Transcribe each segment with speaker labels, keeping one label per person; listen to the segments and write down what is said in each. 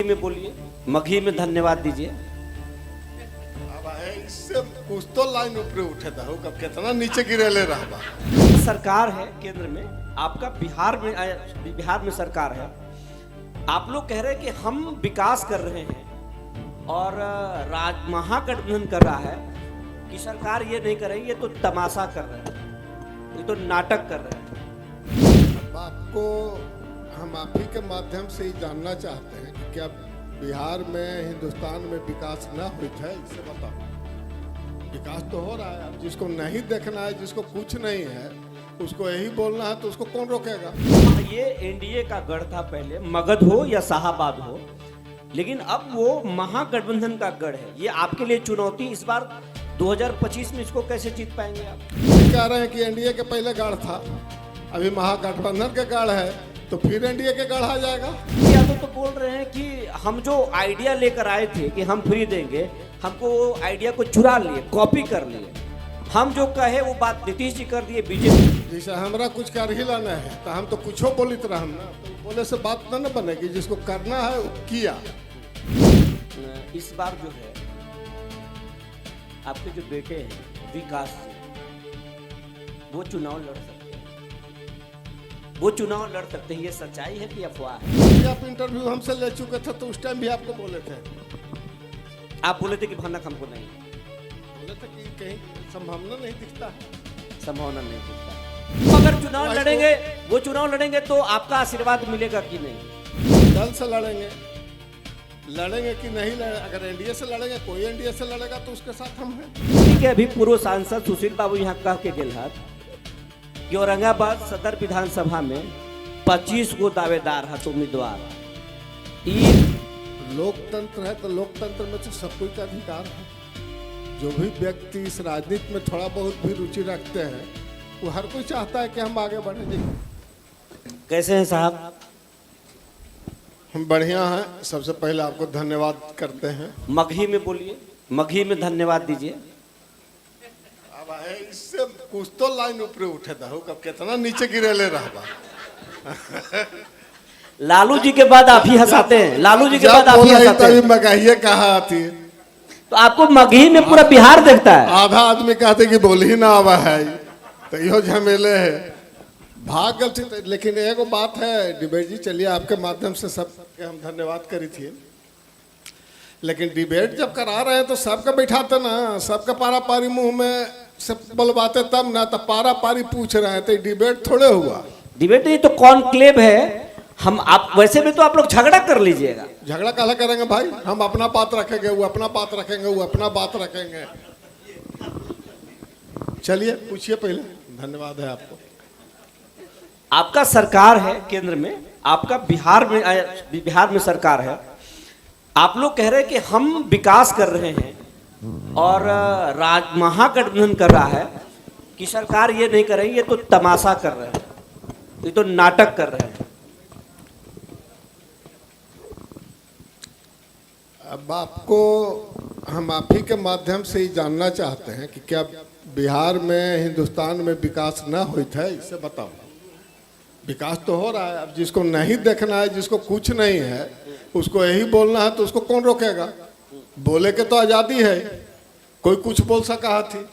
Speaker 1: में बोलिए, मगही में धन्यवाद दीजिए।
Speaker 2: अब इससे कुछ तो लाइन ऊपर उठे था, कब कितना नीचे गिरेले रहा।
Speaker 1: सरकार है केंद्र में, आपका बिहार में सरकार है। आप लोग कह रहे हैं कि हम विकास कर रहे हैं और महागठबंधन कर रहा है कि सरकार ये नहीं कर रही, ये तो तमाशा कर रहे हैं, ये तो नाटक कर रहे हैं।
Speaker 2: अब आपको हम आप ही के माध्यम से ही जानना चाहते हैं कि क्या बिहार में, हिंदुस्तान में विकास न हुई है? इससे बताओ। विकास तो हो रहा है। अब जिसको नहीं देखना है, जिसको कुछ नहीं है, उसको यही बोलना है, तो उसको कौन रोकेगा?
Speaker 1: ये एनडीए का गढ़ था पहले, मगध हो या शाहाबाद हो, लेकिन अब वो महागठबंधन का गढ़ है। ये आपके लिए चुनौती इस बार 2025 में, इसको कैसे जीत पाएंगे आप?
Speaker 2: कह रहे हैं कि एनडीए के पहले गढ़ था, अभी महागठबंधन के गढ़ है, तो फिर एनडीए के गढ़ आ जाएगा।
Speaker 1: यादव तो बोल रहे हैं कि हम जो आइडिया लेकर आए थे कि हम फ्री देंगे, हमको वो आइडिया को चुरा लिए, कॉपी कर लिए। हम जो कहे वो बात नीतीश जी कर दिए, बीजेपी।
Speaker 2: जैसे हमरा कुछ कर ही लाना है तो हम तो कुछ बोलित रहम ना, तो बोले से बात न बनेगी। जिसको करना है वो किया।
Speaker 1: इस बार जो है आपके जो बेटे हैं विकास जी, वो चुनाव लड़ सकते हैं, वो चुनाव लड़ सकते हैं। ये सच्चाई है कि अफवाह है?
Speaker 2: आप इंटरव्यू हमसे ले चुके थे तो उस टाइम भी आपको बोले थे।
Speaker 1: आप बोले थे कि भनक हमको नहीं,
Speaker 2: बोले थे कि कहीं संभावना नहीं दिखता है।
Speaker 1: संभावना नहीं दिखता। अगर चुनाव लड़ेंगे, वो चुनाव लड़ेंगे तो आपका आशीर्वाद मिलेगा कि नहीं?
Speaker 2: दल से लड़ेंगे, लड़ेंगे कि नहीं लड़े। अगर एनडीए से लड़ेंगे, कोई एनडीए से लड़ेगा तो उसके साथ हम हैं।
Speaker 1: ठीक है। अभी पूर्व सांसद सुशील बाबू यहाँ कह के गेल कि औरंगाबाद सदर विधानसभा में 25 गो दावेदार है उम्मीदवार।
Speaker 2: लोकतंत्र है तो लोकतंत्र में तो सब कोई का अधिकार है। जो भी व्यक्ति इस राजनीति में थोड़ा बहुत भी रुचि रखते हैं, वो हर कोई चाहता है कि हम आगे बढ़े।
Speaker 1: कैसे हैं साहब?
Speaker 2: हम बढ़िया हैं। सबसे पहले आपको धन्यवाद करते हैं।
Speaker 1: मगही में बोलिए, मगही में धन्यवाद दीजिए।
Speaker 2: अब इससे कुछ तो लाइन ऊपर उठे था, कब कितना नीचे गिरेले रहा।
Speaker 1: लालू जी के बाद आप ही हंसाते हैं, लालू जी के बाद आप ही हंसाते हैं।
Speaker 2: मगहिए कहा आती है
Speaker 1: तो आपको मगही में पूरा बिहार देखता है।
Speaker 2: आधा आदमी कहते कि बोल ही ना आवा है, तो यो झमेले है। भाग गलती। लेकिन एगो बात है डिबेट जी, चलिए आपके माध्यम से सबके हम धन्यवाद करी थी। लेकिन डिबेट जब करा रहे हैं तो सबका बैठाते ना, सबका पारा पारी मुंह में सब बोलवाते तब ना, तब पारा पारी पूछ रहे हैं, तो डिबेट थोड़े हुआ।
Speaker 1: डिबेट नहीं तो कॉन्क्लेव है। हम आप वैसे भी तो आप लोग झगड़ा कर लीजिएगा।
Speaker 2: झगड़ा काहे करेंगे भाई? हम अपना बात रखेंगे, वो अपना बात रखेंगे, वो अपना बात रखेंगे। चलिए पूछिए पहले। धन्यवाद है आपको।
Speaker 1: आपका सरकार है केंद्र में, आपका बिहार में सरकार है। आप लोग कह रहे हैं कि हम विकास कर रहे हैं और महागठबंधन कर रहा है कि सरकार ये नहीं कर रही, ये तो तमाशा कर रहे हैं, ये तो नाटक कर रहे हैं।
Speaker 2: अब आपको हम आप ही के माध्यम से ही जानना चाहते हैं कि क्या बिहार में, हिंदुस्तान में विकास न हुई है? इससे बताओ। विकास तो हो रहा है। अब जिसको नहीं देखना है, जिसको कुछ नहीं है, उसको यही बोलना है, तो उसको कौन रोकेगा? बोले के तो आज़ादी है, कोई कुछ बोल सका थी।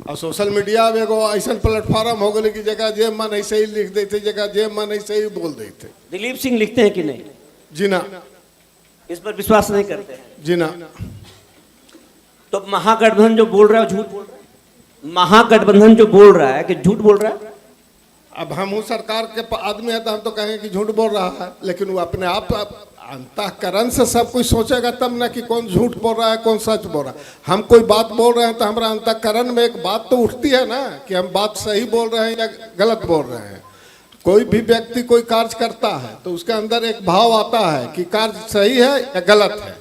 Speaker 2: और सोशल मीडिया में एगो ऐसा प्लेटफॉर्म हो गए कि जगह जे मन ऐसे ही लिख देते, जगह जे मन ऐसे ही बोल देते।
Speaker 1: दिलीप सिंह लिखते हैं कि नहीं?
Speaker 2: जी ना।
Speaker 1: इस पर विश्वास नहीं करते हैं?
Speaker 2: जी ना।
Speaker 1: तो महागठबंधन जो बोल रहा है झूठ बोल रहा है? महागठबंधन जो बोल रहा है कि झूठ बोल रहा है?
Speaker 2: अब हम उस सरकार के आदमी है तो हम तो कहेंगे कि झूठ बोल रहा है, लेकिन वो अपने आप अंतःकरण से सब कुछ सोचेगा तब ना कि कौन झूठ बोल रहा है, कौन सच बोल रहा है। हम कोई बात बोल रहे हैं तो हमारा अंतःकरण में एक बात तो उठती है ना कि हम बात सही बोल रहे हैं या गलत बोल रहे हैं। कोई भी व्यक्ति कोई कार्य करता है तो उसके अंदर एक भाव आता है कि कार्य सही है या गलत है।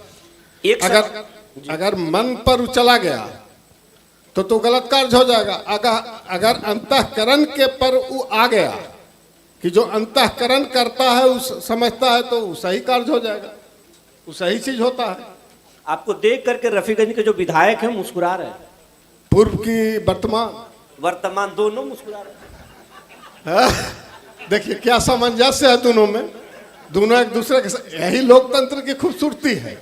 Speaker 2: अगर मन पर चला गया तो गलत कार्य हो जाएगा। अगर अंतःकरण के पर वो आ गया कि जो अंतःकरण करता है उस समझता है, तो सही कार्य हो जाएगा, वो सही चीज होता है।
Speaker 1: आपको देख करके रफीगंज के जो विधायक हैं मुस्कुरा रहे हैं,
Speaker 2: पूर्व की
Speaker 1: वर्तमान दोनों मुस्कुरा रहे हैं।
Speaker 2: देखिए क्या सामंजस्य है दोनों में। दोनों एक दूसरे के साथ, यही लोकतंत्र की खूबसूरती है।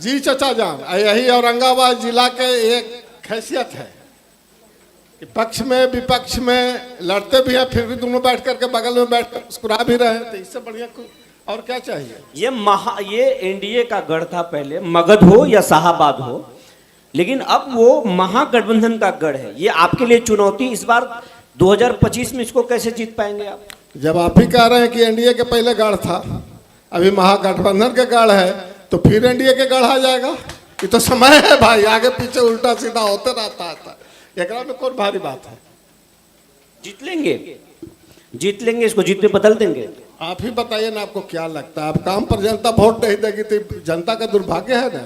Speaker 2: जी चचा जान, यही औरंगाबाद जिला के एक हैसियत है कि पक्ष में विपक्ष में लड़ते भी हैं, फिर भी दोनों बैठ करके बगल में बैठ कर मुस्कुरा भी रहे हैं, तो इससे बढ़िया और क्या चाहिए।
Speaker 1: ये एनडीए का गढ़ था पहले, मगध हो या शाहाबाद हो, लेकिन अब वो महागठबंधन का गढ़ है। ये आपके लिए चुनौती इस बार 2025 में, इसको कैसे जीत पाएंगे आप?
Speaker 2: जब आप ही कह रहे हैं कि एनडीए के पहले गढ़ था, अभी महागठबंधन के गढ़ है, तो फिर एनडीए के गढ़ आ जाएगा। ये तो समय है भाई, आगे पीछे उल्टा सीधा होते रहता है, एकरा में कौन भारी बात है।
Speaker 1: जीत लेंगे, जीत लेंगे, इसको जीत में बदल देंगे।
Speaker 2: आप ही बताइए ना, आपको क्या लगता है? आप काम पर जनता वोट नहीं देगी तो जनता का दुर्भाग्य है ना।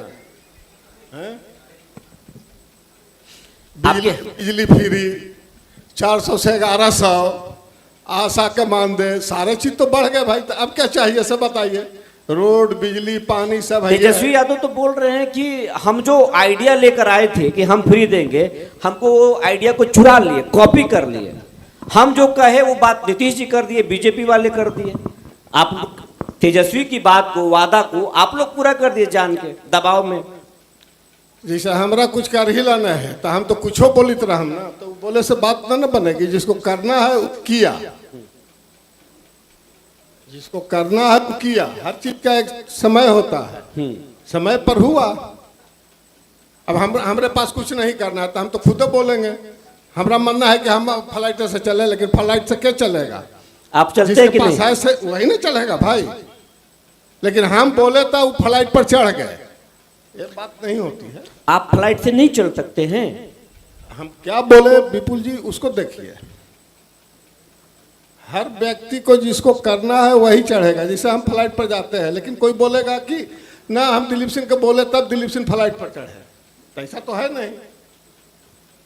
Speaker 2: बिजली फ्री 400 से 1100, आशा के मानदेय, सारे चीज तो बढ़ गए भाई। तो अब क्या चाहिए सब बताइए। रोड, बिजली, पानी सब है।
Speaker 1: तेजस्वी यादव तो बोल रहे हैं कि हम जो आइडिया लेकर आए थे कि हम फ्री देंगे, हमको वो आइडिया को चुरा लिए, कॉपी कर लिए। हम जो कहे वो बात नीतीश जी कर दिए, बीजेपी वाले कर दिए। आप तेजस्वी की बात को, वादा को आप लोग पूरा कर दिए जान के, दबाव में।
Speaker 2: जैसे हमरा कुछ कर ही लाना है तो हम तो कुछो बोलित रहम ना, तो बोले से बात ना बनेगी। जिसको करना है वो किया, जिसको करना है वो किया। हर चीज का एक समय होता है, समय पर हुआ। अब हमरे पास कुछ नहीं करना है तो हम तो खुद बोलेंगे। हमारा मानना है कि हम फ्लाइट से चले, लेकिन फ्लाइट से क्या चलेगा?
Speaker 1: आप चलते हैं कि नहीं?
Speaker 2: से वही नहीं चलेगा भाई। लेकिन हम बोले तो वो फ्लाइट पर चढ़ गए, ये बात नहीं होती है।
Speaker 1: आप फ्लाइट से नहीं चल सकते हैं।
Speaker 2: हम क्या बोले विपुल जी, उसको देखिए। हर व्यक्ति को जिसको करना है वही चढ़ेगा। जैसे हम फ्लाइट पर जाते हैं, लेकिन कोई बोलेगा कि ना हम दिलीप सिंह को बोले तब दिलीप सिंह फ्लाइट पर चढ़े, तो ऐसा तो है नहीं।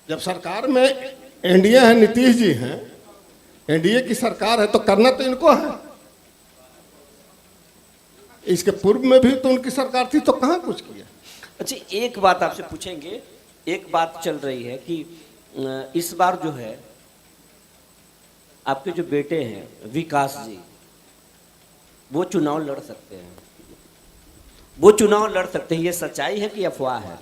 Speaker 2: जब सरकार में एनडीए है, नीतीश जी हैं, एनडीए की सरकार है, तो करना तो इनको है। इसके पूर्व में भी तो उनकी सरकार थी, तो कहाँ कुछ किया।
Speaker 1: अच्छा, एक बात आपसे पूछेंगे। एक बात चल रही है कि इस बार जो है आपके जो बेटे हैं विकास जी, वो चुनाव लड़ सकते हैं। वो चुनाव लड़ सकते हैं, ये सच्चाई है कि अफवाह है?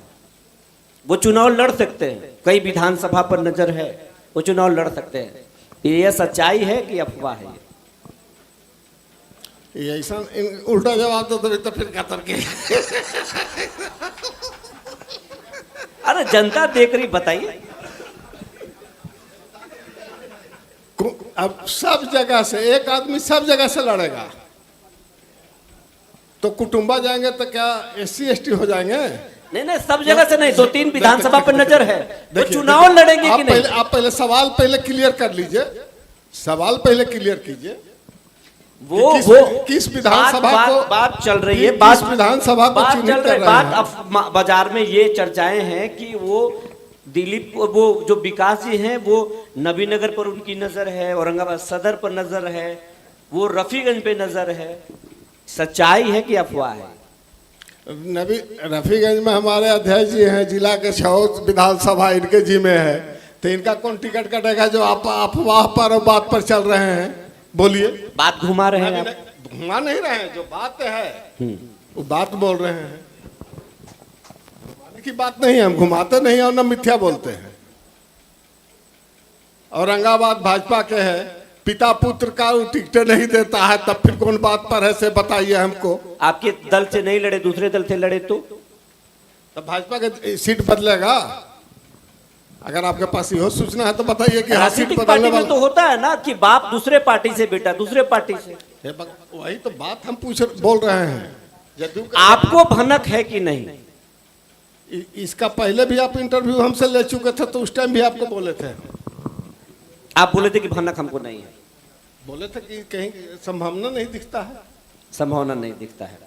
Speaker 1: वो चुनाव लड़ सकते हैं, कई विधानसभा पर नजर है, वो चुनाव लड़ सकते हैं। ये सच्चाई है कि अफवाह है?
Speaker 2: ये ऐसा उल्टा जवाब दो तो फिर क्या करके।
Speaker 1: अरे जनता देख रही, बताइए।
Speaker 2: अब सब जगह से एक आदमी सब जगह से लड़ेगा, तो कुटुंबा जाएंगे तो क्या SC ST हो जाएंगे?
Speaker 1: नहीं, सब जगह से नहीं, 2-3 विधानसभा पर नजर है। वो चुनाव लड़ेंगे कि नहीं?
Speaker 2: आप पहले सवाल पहले क्लियर कर लीजिए, सवाल पहले क्लियर कीजिए।
Speaker 1: वो
Speaker 2: किस विधानसभा को
Speaker 1: बात चल रही है, बात
Speaker 2: विधानसभा को चिन्हित कर रहे हैं।
Speaker 1: बात बाजार में ये चर्चाएं हैं कि वो दिलीप, वो जो विकास जी हैं, वो नबीनगर पर उनकी नजर है, औरंगाबाद सदर पर नजर है, वो रफीगंज पे नजर है। सच्चाई है कि अफवाह है?
Speaker 2: रफीगंज में हमारे अध्यक्ष जी हैं, जिला के 6 विधानसभा इनके जी में है, तो इनका कौन टिकट कटेगा जो आप अफवाह पर और बात पर चल रहे हैं? बोलिए।
Speaker 1: बात घुमा रहे हैं आप?
Speaker 2: घुमा नहीं रहे हैं, जो बात है वो बात बोल रहे हैं। की बात नहीं, हम घुमाते नहीं और ना मिथ्या बोलते हैं। औरंगाबाद भाजपा के है, पिता पुत्र का टिकट नहीं देता है, तब फिर कौन बात पर है से बताइए हमको।
Speaker 1: आपके दल से नहीं लड़े, दूसरे दल से लड़े तो
Speaker 2: भाजपा के सीट बदलेगा? अगर आपके पास ये सूचना है तो बताइए कि
Speaker 1: राजनीतिक पार्टी में तो होता है ना कि बाप दूसरे पार्टी से, बेटा दूसरे पार्टी से।
Speaker 2: वही तो बात हम बोल रहे हैं।
Speaker 1: आपको भनक है कि नहीं?
Speaker 2: इसका पहले भी आप इंटरव्यू हमसे ले चुके थे, तो उस टाइम भी आपको बोले थे।
Speaker 1: आप बोले थे कि भनक हमको नहीं है।
Speaker 2: बोले थे कि कहीं संभावना नहीं दिखता है।
Speaker 1: संभावना नहीं दिखता है।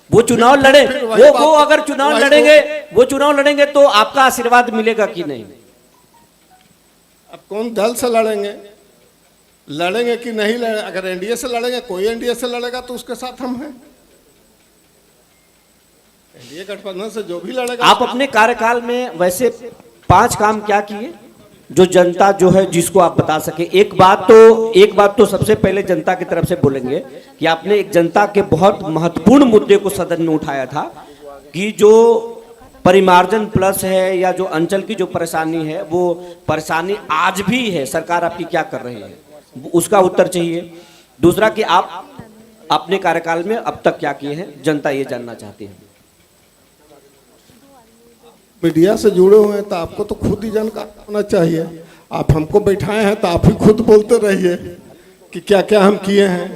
Speaker 1: वो चुनाव लड़े, वो अगर चुनाव लड़ेंगे, वो चुनाव लड़ेंगे तो आपका आशीर्वाद मिलेगा कि नहीं?
Speaker 2: अब कौन दल से लड़ेंगे, लड़ेंगे कि नहीं लड़ेंगे? अगर एनडीए से लड़ेंगे, कोई एनडीए से लड़ेगा तो उसके साथ हम हैं। एनडीए गठबंधन से जो भी लड़ेगा।
Speaker 1: आप अपने कार्यकाल में वैसे 5 काम क्या किए? जो जनता जो है जिसको आप बता सके। एक बात तो सबसे पहले जनता की तरफ से बोलेंगे कि आपने एक जनता के बहुत महत्वपूर्ण मुद्दे को सदन में उठाया था कि जो परिमार्जन प्लस है या जो अंचल की जो परेशानी है वो परेशानी आज भी है, सरकार आपकी क्या कर रही है, उसका उत्तर चाहिए। दूसरा कि आप अपने कार्यकाल में अब तक क्या किए हैं, जनता ये जानना चाहती है।
Speaker 2: मीडिया से जुड़े हुए हैं तो आपको तो खुद ही जानकार होना चाहिए। आप हमको बैठाए हैं तो आप ही खुद बोलते रहिए कि क्या क्या हम किए हैं।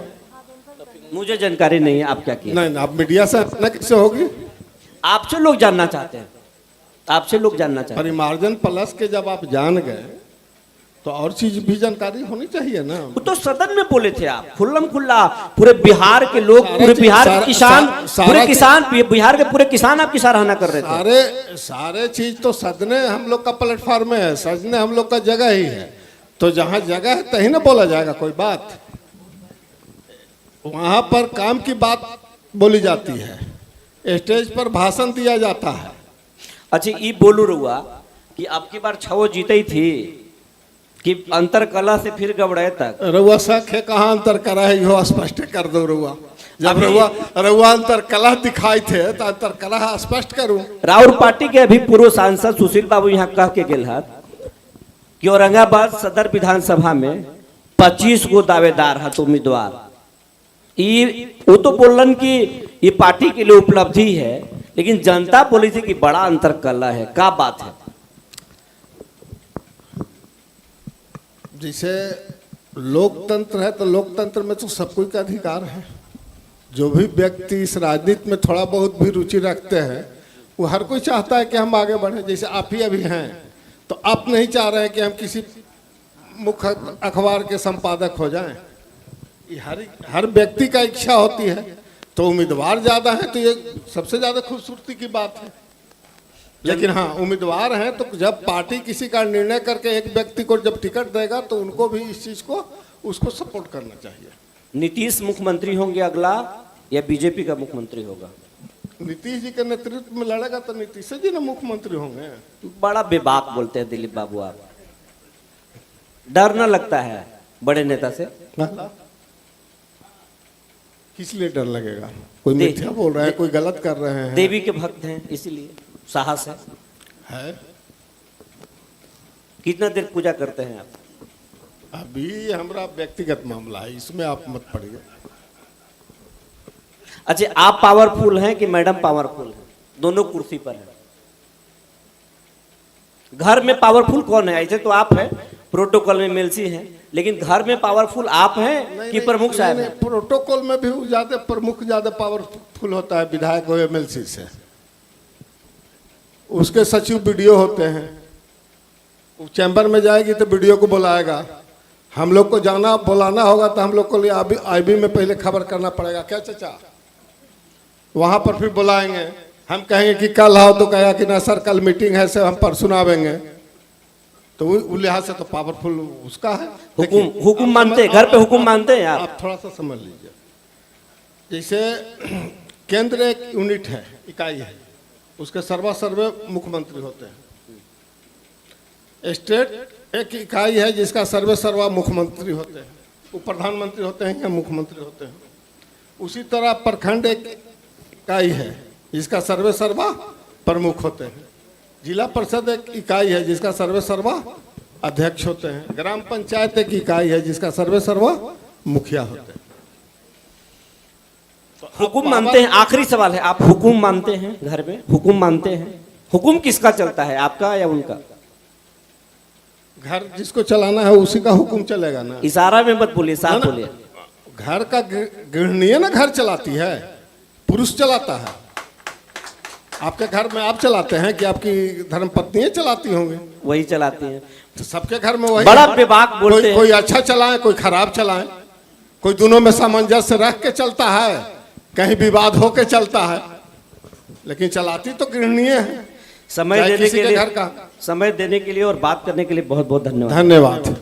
Speaker 1: मुझे जानकारी नहीं है आप क्या किए।
Speaker 2: नहीं, आप मीडिया से ना कैसे होगी?
Speaker 1: आपसे लोग जानना चाहते हैं, आपसे लोग जानना चाहते हैं।
Speaker 2: परिमार्जन प्लस के जब आप जान गए तो और चीज भी जानकारी होनी चाहिए ना।
Speaker 1: वो तो सदन में बोले थे आप खुल्लम खुल्ला, पूरे बिहार के लोग, पूरे बिहार के किसान, बिहार के पूरे किसान आपकी सराहना कर रहे थे।
Speaker 2: सारे चीज तो सदने हम लोग का प्लेटफॉर्म है, सदने हम लोग का जगह ही है। तो जहाँ जगह है तहीं ना बोला जाएगा कोई बात। वहां पर काम की बात बोली जाती है, स्टेज पर भाषण दिया जाता है।
Speaker 1: अच्छा ये बोलू रहुआ कि आपकी बार छवो जीते ही थी कि अंतर कला से फिर गबड़े तक
Speaker 2: रउआ सख है कहाँ अंतर करा है, यो स्पष्ट कर दो रउआ। जब रउआ अंतर कला दिखाई थे तो अंतर कला स्पष्ट करूं।
Speaker 1: राउर पार्टी के अभी पूर्व सांसद सुशील बाबू यहाँ कह के गेल कि औरंगाबाद सदर विधानसभा में 25 गो दावेदार है तो उम्मीदवार। वो तो बोलन कि ये पार्टी के लिए उपलब्धि है, लेकिन जनता बोली थी कि बड़ा अंतर कला है। क्या बात है?
Speaker 2: जैसे लोकतंत्र है तो लोकतंत्र में तो सब कोई का अधिकार है। जो भी व्यक्ति इस राजनीति में थोड़ा बहुत भी रुचि रखते हैं वो हर कोई चाहता है कि हम आगे बढ़े। जैसे आप ही अभी हैं तो आप नहीं चाह रहे हैं कि हम किसी मुख्य अखबार के संपादक हो जाएं। ये हर व्यक्ति का इच्छा होती है। तो उम्मीदवार ज़्यादा है तो ये सबसे ज़्यादा खूबसूरती की बात है। लेकिन हाँ, उम्मीदवार हैं तो जब पार्टी किसी का निर्णय करके एक व्यक्ति को जब टिकट देगा तो उनको भी इस चीज़ को उसको सपोर्ट करना चाहिए।
Speaker 1: नीतीश मुख्यमंत्री होंगे अगला या बीजेपी का मुख्यमंत्री होगा?
Speaker 2: नीतीश जी के नेतृत्व में लड़ेगा तो नीतीश जी ना मुख्यमंत्री होंगे।
Speaker 1: बड़ा बेबाक बोलते हैं दिलीप बाबू आप। डर न लगता है बड़े नेता से?
Speaker 2: किस लिए डर लगेगा? कोई मिथ्या बोल रहा है, कोई गलत कर रहे हैं।
Speaker 1: देवी के भक्त हैं इसीलिए साहस है। कितना देर पूजा करते हैं आप?
Speaker 2: अभी हमारा व्यक्तिगत मामला है, इसमें आप मत पड़िए।
Speaker 1: अच्छा आप पावरफुल हैं कि मैडम पावरफुल है? दोनों कुर्सी पर है। घर में पावरफुल कौन है? ऐसे तो आप हैं, प्रोटोकॉल में मेलसी हैं, लेकिन घर में पावरफुल आप हैं कि प्रमुख साहब हैं?
Speaker 2: प्रोटोकॉल में भी ज्यादा प्रमुख ज्यादा पावरफुल होता है विधायक हो एमएलसी से। उसके सचिव वीडियो होते हैं, चैम्बर में जाएगी तो वीडियो को बुलाएगा। हम लोग को जाना बुलाना होगा तो हम लोग को लिए आईबी में पहले खबर करना पड़ेगा। क्या चाचा? वहाँ पर फिर बुलाएंगे। हम कहेंगे कि कल आओ तो कहेगा कि ना सर कल मीटिंग है, से हम परसों आवेंगे। तो वो लिहाज से तो पावरफुल उसका है।
Speaker 1: हुकुम मानते हैं, घर पे हुकुम मानते हैं आप
Speaker 2: थोड़ा सा समझ लीजिए। जैसे केंद्र एक यूनिट है, इकाई है, उसके सर्वे मुख्यमंत्री होते हैं। स्टेट एक इकाई है जिसका सर्वा मुख्यमंत्री होते हैं, वो प्रधानमंत्री होते हैं या मुख्यमंत्री होते हैं। उसी तरह प्रखंड एक इकाई है जिसका सर्वा प्रमुख होते हैं। जिला परिषद एक इकाई है जिसका सर्वा अध्यक्ष होते हैं। ग्राम पंचायत एक इकाई है जिसका सर्वा मुखिया होते हैं।
Speaker 1: हुकुम मानते हैं? आखिरी सवाल है, आप हुकुम मानते हैं? घर में हुकुम मानते हैं? हुकुम किसका चलता है, आपका या उनका?
Speaker 2: घर जिसको चलाना है उसी का हुकुम चलेगा ना।
Speaker 1: इशारा में मत बोलिए, साफ बोलिए।
Speaker 2: घर का गृहिणी ना घर चलाती है, पुरुष चलाता है। आपके घर में आप चलाते हैं कि आपकी धर्मपत्नी चलाती होंगी?
Speaker 1: वही चलाती हैं।
Speaker 2: तो सबके घर में वही।
Speaker 1: बड़ा बेबाक बोलते हैं।
Speaker 2: कोई अच्छा चलाए, कोई खराब चलाए, कोई दोनों में सामंजस्य रख के चलता है, कहीं विवाद होके चलता है, लेकिन चलाती तो गृहिणी है।
Speaker 1: समय देने के लिए और बात करने के लिए बहुत बहुत धन्यवाद।
Speaker 2: धन्यवाद।